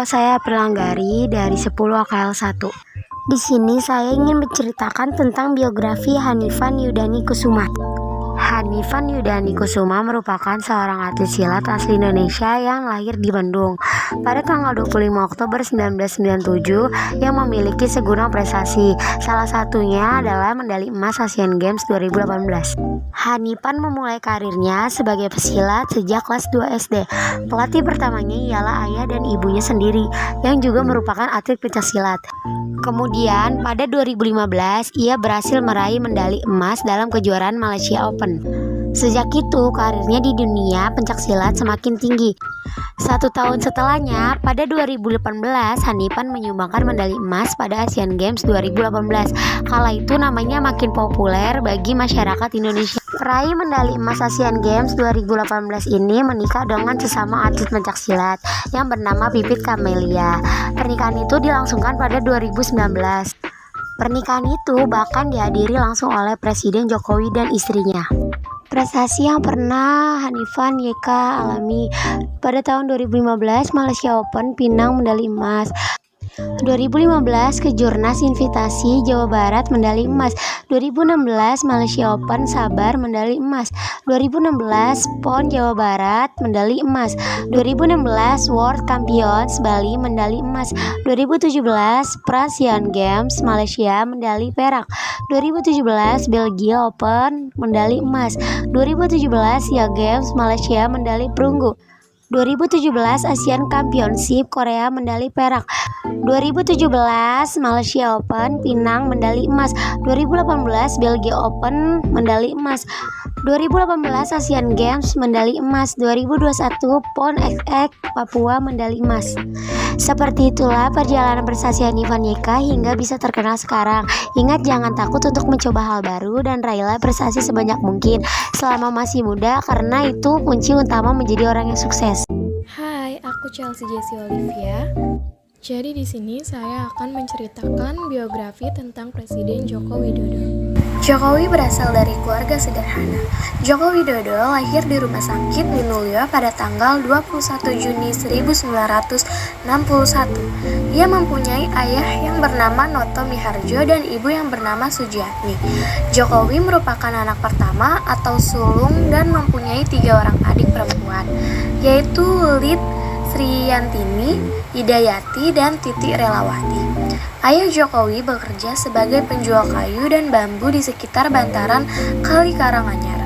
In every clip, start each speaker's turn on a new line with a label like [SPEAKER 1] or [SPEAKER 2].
[SPEAKER 1] Halo, saya Prilanggari dari 10 AKL 1. Di sini saya ingin menceritakan tentang biografi Hanifan Yudani Kusuma. Hanifan Yudani Kusuma merupakan seorang atlet silat asli Indonesia yang lahir di Bandung pada tanggal 25 Oktober 1997 yang memiliki segudang prestasi. Salah satunya adalah medali emas Asian Games 2018. Hanifan memulai karirnya sebagai pesilat sejak kelas 2 SD. Pelatih pertamanya ialah ayah dan ibunya sendiri yang juga merupakan atlet pencaksilat. Kemudian pada 2015 ia berhasil meraih medali emas dalam kejuaraan Malaysia Open. Sejak itu karirnya di dunia pencaksilat semakin tinggi. 1 tahun setelahnya, pada 2018 Hanifan menyumbangkan medali emas pada Asian Games 2018. Kala itu namanya makin populer bagi masyarakat Indonesia. Peraih medali emas Asian Games 2018 ini menikah dengan sesama atlet pencaksilat yang bernama Pipit Kamelia. Pernikahan itu dilangsungkan pada 2019. Pernikahan itu bahkan dihadiri langsung oleh Presiden Jokowi dan istrinya. Prestasi yang pernah Hanifan YK alami pada tahun 2015 Malaysia Open Pinang medali emas. 2015 Kejurnas Invitasi Jawa Barat medali emas. 2016 Malaysia Open Sabar medali emas. 2016 PON Jawa Barat medali emas. 2016 World Champions Bali medali emas. 2017 Asian Games Malaysia medali perak. 2017 Belgia Open medali emas. 2017 SEA Games Malaysia medali perunggu. 2017 Asian Championship Korea medali perak. 2017 Malaysia Open Pinang medali emas. 2018 Belgia Open medali emas. 2018 Asian Games medali emas. 2021 PON XX Papua medali emas. Seperti itulah perjalanan prestasi Hanifan YK hingga bisa terkenal sekarang. Ingat, jangan takut untuk mencoba hal baru dan raihlah prestasi sebanyak mungkin selama masih muda, karena itu kunci utama menjadi orang yang sukses.
[SPEAKER 2] Hai, aku Chelsea Jessie Olivia. Jadi di sini saya akan menceritakan biografi tentang Presiden Joko Widodo. Jokowi berasal dari keluarga sederhana. Joko Widodo lahir di Rumah Sakit Minulio pada tanggal 21 Juni 1961. Ia mempunyai ayah yang bernama Noto Miharjo dan ibu yang bernama Sujiatmi. Jokowi merupakan anak pertama atau sulung dan mempunyai 3 orang adik perempuan, yaitu Lid, Sriyantini, Hidayati, dan Titi Relawati. Ayah Jokowi bekerja sebagai penjual kayu dan bambu di sekitar bantaran Kali Karanganyar,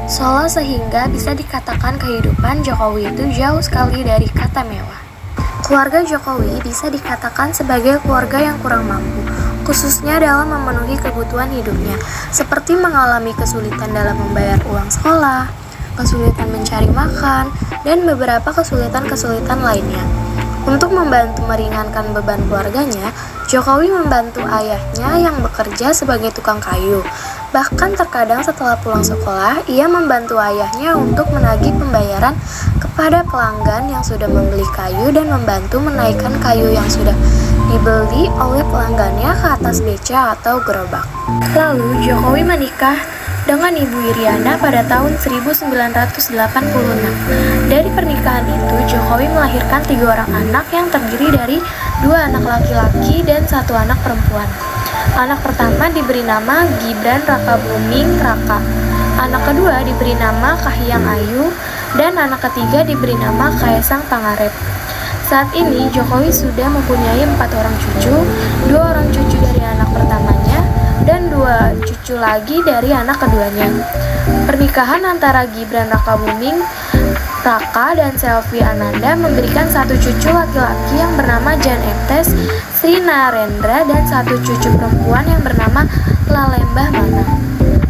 [SPEAKER 2] Solo, sehingga bisa dikatakan kehidupan Jokowi itu jauh sekali dari kata mewah. Keluarga Jokowi bisa dikatakan sebagai keluarga yang kurang mampu, khususnya dalam memenuhi kebutuhan hidupnya, seperti mengalami kesulitan dalam membayar uang sekolah, kesulitan mencari makan, dan beberapa kesulitan-kesulitan lainnya. Untuk membantu meringankan beban keluarganya, Jokowi membantu ayahnya yang bekerja sebagai tukang kayu. Bahkan terkadang setelah pulang sekolah, ia membantu ayahnya untuk menagih pembayaran kepada pelanggan yang sudah membeli kayu dan membantu menaikkan kayu yang sudah dibeli oleh pelanggannya ke atas beca atau gerobak. Lalu Jokowi menikah dengan Ibu Iriana pada tahun 1986. Dari pernikahan itu, Jokowi melahirkan 3 orang anak yang terdiri dari 2 anak laki-laki dan 1 anak perempuan. Anak pertama diberi nama Gibran Rakabuming Raka. Anak kedua diberi nama Kahiyang Ayu, dan anak ketiga diberi nama Kaesang Pangarep. Saat ini Jokowi sudah mempunyai 4 orang cucu, 2 orang cucu dari anak pertamanya, dan 2 cucu lagi dari anak keduanya. Pernikahan antara Gibran Rakabuming Raka dan Selvi Ananda memberikan 1 cucu laki-laki yang bernama Jan Eptes Sri Narendra dan 1 cucu perempuan yang bernama Lalembah Mana.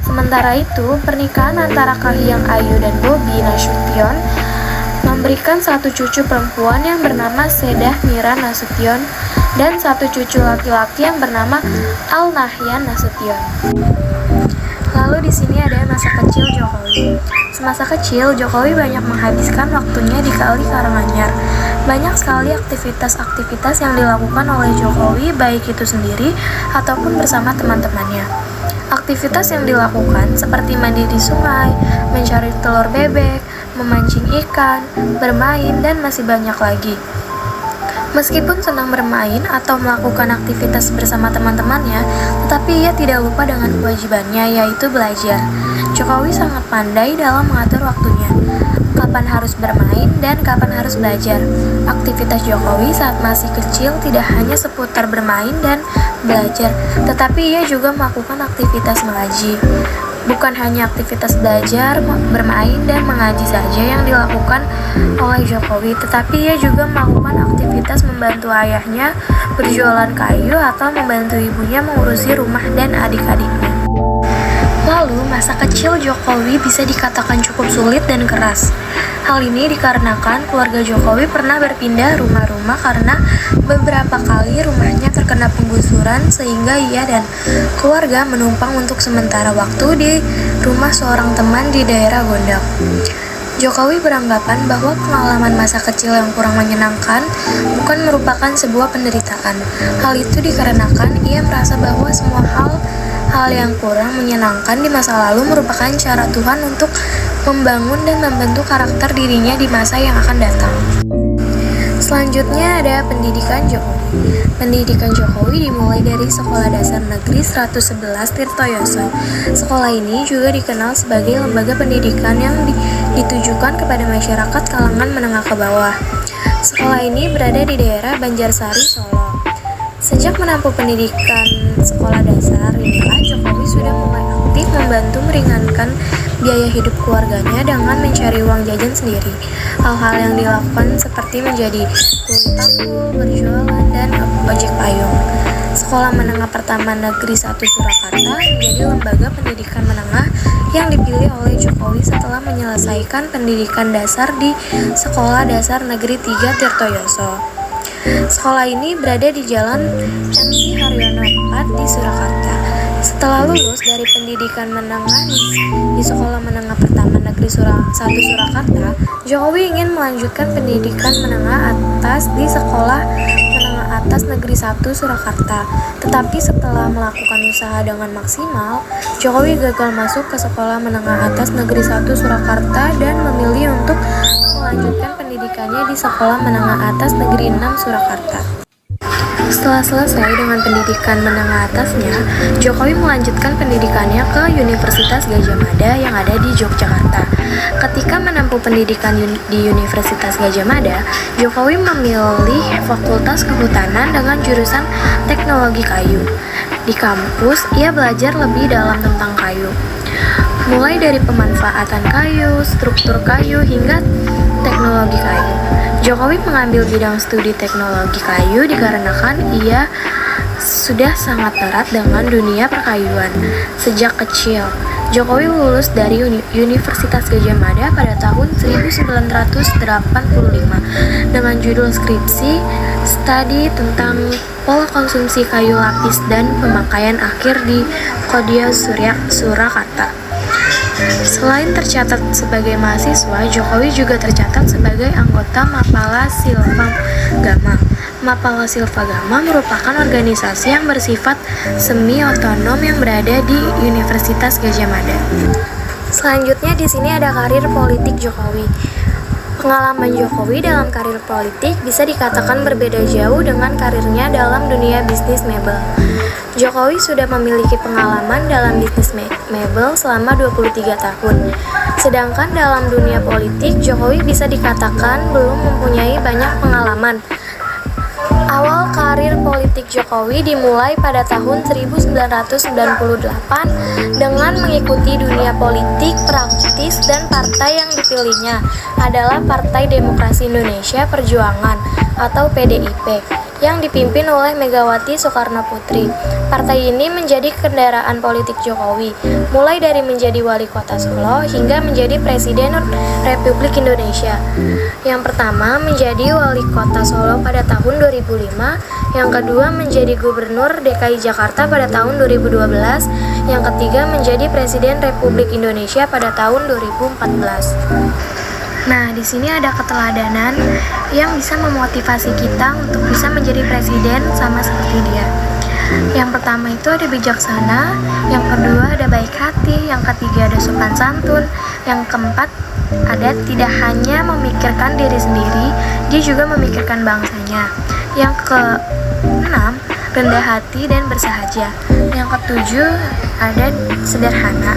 [SPEAKER 2] Sementara itu, pernikahan antara Kahiyang Ayu dan Bobi Nasution memberikan 1 cucu perempuan yang bernama Sedah Mira Nasution dan 1 cucu laki-laki yang bernama Al Nahyan Nasution. Lalu di sini ada masa kecil Jokowi. Semasa kecil, Jokowi banyak menghabiskan waktunya di Kali Karanganyar. Banyak sekali aktivitas-aktivitas yang dilakukan oleh Jokowi, baik itu sendiri ataupun bersama teman-temannya. Aktivitas yang dilakukan seperti mandi di sungai, mencari telur bebek, memancing ikan, bermain, dan masih banyak lagi. Meskipun senang bermain atau melakukan aktivitas bersama teman-temannya, tetapi ia tidak lupa dengan kewajibannya, yaitu belajar. Jokowi sangat pandai dalam mengatur waktunya, kapan harus bermain dan kapan harus belajar. Aktivitas Jokowi saat masih kecil tidak hanya seputar bermain dan belajar, tetapi ia juga melakukan aktivitas mengaji. Bukan hanya aktivitas belajar, bermain, dan mengaji saja yang dilakukan oleh Jokowi, tetapi ia juga melakukan aktivitas membantu ayahnya berjualan kayu atau membantu ibunya mengurusi rumah dan adik-adiknya. Lalu, masa kecil Jokowi bisa dikatakan cukup sulit dan keras. Hal ini dikarenakan keluarga Jokowi pernah berpindah rumah-rumah karena beberapa kali rumahnya terkena penggusuran sehingga ia dan keluarga menumpang untuk sementara waktu di rumah seorang teman di daerah Gondang. Jokowi beranggapan bahwa pengalaman masa kecil yang kurang menyenangkan bukan merupakan sebuah penderitaan. Hal itu dikarenakan ia merasa bahwa semua hal yang kurang menyenangkan di masa lalu merupakan cara Tuhan untuk membangun dan membentuk karakter dirinya di masa yang akan datang. Selanjutnya ada pendidikan Jokowi. Pendidikan Jokowi dimulai dari Sekolah Dasar Negeri 111 Tirtoyoso. Sekolah ini juga dikenal sebagai lembaga pendidikan yang ditujukan kepada masyarakat kalangan menengah ke bawah. Sekolah ini berada di daerah Banjarsari, Solo. Sejak menempuh pendidikan sekolah dasar inilah Jokowi sudah mulai aktif membantu meringankan biaya hidup keluarganya dengan mencari uang jajan sendiri. Hal-hal yang dilakukan seperti menjadi kuli tanggul, berjualan, dan ojek payung. Sekolah Menengah Pertama Negeri 1 Surakarta menjadi lembaga pendidikan menengah yang dipilih oleh Jokowi setelah menyelesaikan pendidikan dasar di Sekolah Dasar Negeri 3 Tirtoyoso. Sekolah ini berada di Jalan MT Haryono 4 di Surakarta. Setelah lulus dari pendidikan menengah di Sekolah Menengah Pertama Negeri 1 Surakarta, Jokowi ingin melanjutkan pendidikan menengah atas di Sekolah Menengah Atas Negeri 1 Surakarta. Tetapi setelah melakukan usaha dengan maksimal, Jokowi gagal masuk ke Sekolah Menengah Atas Negeri 1 Surakarta dan memilih untuk melanjutkan pendidikannya di Sekolah Menengah Atas Negeri 6 Surakarta. Setelah selesai dengan pendidikan menengah atasnya, Jokowi melanjutkan pendidikannya ke Universitas Gadjah Mada yang ada di Yogyakarta. Ketika menempuh pendidikan di Universitas Gadjah Mada, Jokowi memilih Fakultas Kehutanan dengan jurusan Teknologi Kayu. Di kampus, ia belajar lebih dalam tentang kayu, mulai dari pemanfaatan kayu, struktur kayu, hingga teknologi kayu. Jokowi mengambil bidang studi teknologi kayu dikarenakan ia sudah sangat erat dengan dunia perkayuan. Sejak kecil, Jokowi lulus dari Universitas Gadjah Mada pada tahun 1985 dengan judul skripsi studi tentang pola konsumsi kayu lapis dan pemakaian akhir di Kodia Surakarta. Selain tercatat sebagai mahasiswa, Jokowi juga tercatat sebagai anggota Mapala Silva Gama. Mapala Silva Gama merupakan organisasi yang bersifat semi-otonom yang berada di Universitas Gadjah Mada. Selanjutnya di sini ada karir politik Jokowi. Pengalaman Jokowi dalam karir politik bisa dikatakan berbeda jauh dengan karirnya dalam dunia bisnis mebel. Jokowi sudah memiliki pengalaman dalam bisnis mebel selama 23 tahun. Sedangkan dalam dunia politik, Jokowi bisa dikatakan belum mempunyai banyak pengalaman. Awal karir politik Jokowi dimulai pada tahun 1998 dengan mengikuti dunia politik praktis dan partai yang dipilihnya adalah Partai Demokrasi Indonesia Perjuangan atau PDIP yang dipimpin oleh Megawati Soekarnoputri. Partai ini menjadi kendaraan politik Jokowi, mulai dari menjadi wali kota Solo hingga menjadi Presiden Republik Indonesia. Yang pertama menjadi wali kota Solo pada tahun 2005, yang kedua menjadi Gubernur DKI Jakarta pada tahun 2012, yang ketiga menjadi Presiden Republik Indonesia pada tahun 2014. Nah, di sini ada keteladanan yang bisa memotivasi kita untuk bisa menjadi presiden sama seperti dia. Yang pertama itu ada bijaksana, yang kedua ada baik hati, yang ketiga ada sopan santun, yang keempat ada tidak hanya memikirkan diri sendiri, dia juga memikirkan bangsanya. Yang keenam, rendah hati dan bersahaja. Yang ketujuh ada sederhana.